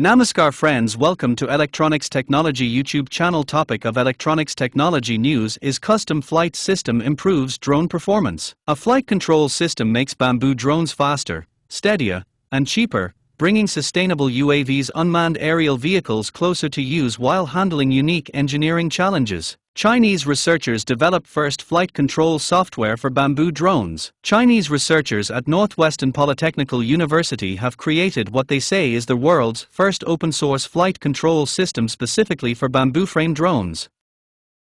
Namaskar friends, welcome to Electronics Technology YouTube channel. Topic of electronics technology news is custom flight system improves drone performance. A flight control system makes bamboo drones faster, steadier, and cheaper, bringing sustainable UAVs unmanned aerial vehicles closer to use while handling unique engineering challenges. Chinese researchers develop first flight control software for bamboo drones. Chinese researchers at Northwestern Polytechnical University have created what they say is the world's first open-source flight control system specifically for bamboo frame drones.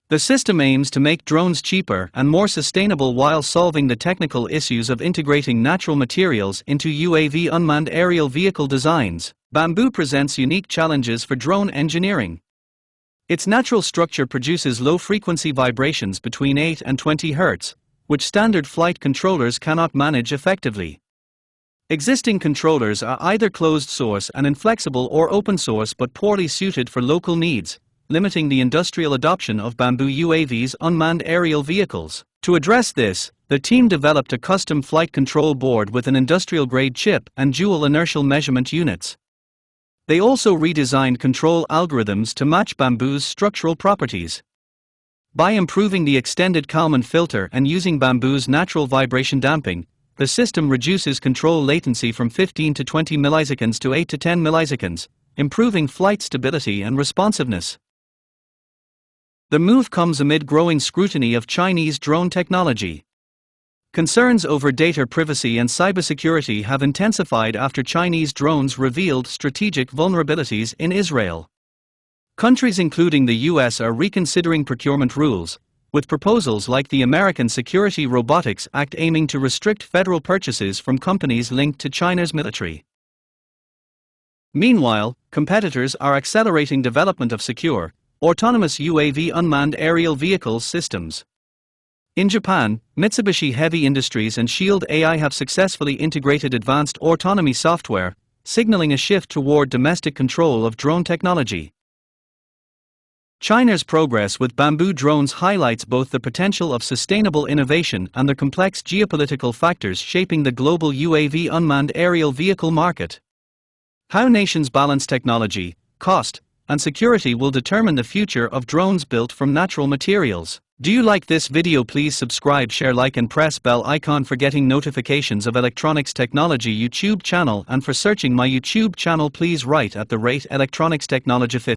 The system aims to make drones cheaper and more sustainable while solving the technical issues of integrating natural materials into UAV unmanned aerial vehicle designs. Bamboo presents unique challenges for drone engineering. Its natural structure produces low-frequency vibrations between 8 and 20 Hz, which standard flight controllers cannot manage effectively. Existing controllers are either closed-source and inflexible or open-source but poorly suited for local needs, limiting the industrial adoption of bamboo UAVs unmanned aerial vehicles. To address this, the team developed a custom flight control board with an industrial-grade chip and dual inertial measurement units. They also redesigned control algorithms to match bamboo's structural properties. By improving the extended Kalman filter and using bamboo's natural vibration damping, the system reduces control latency from 15 to 20 milliseconds to 8 to 10 milliseconds, improving flight stability and responsiveness. The move comes amid growing scrutiny of Chinese drone technology. Concerns over data privacy and cybersecurity have intensified after Chinese drones revealed strategic vulnerabilities in Israel. Countries including the US are reconsidering procurement rules, with proposals like the American Security Robotics Act aiming to restrict federal purchases from companies linked to China's military. Meanwhile, competitors are accelerating development of secure, autonomous UAV unmanned aerial vehicle systems. In Japan, Mitsubishi Heavy Industries and Shield AI have successfully integrated advanced autonomy software, signaling a shift toward domestic control of drone technology. China's progress with bamboo drones highlights both the potential of sustainable innovation and the complex geopolitical factors shaping the global UAV unmanned aerial vehicle market. How nations balance technology, cost, and security will determine the future of drones built from natural materials. Do you like this video? Please subscribe, share, like and press bell icon for getting notifications of Electronics Technology YouTube channel, and for searching my YouTube channel please write @ Electronics Technology.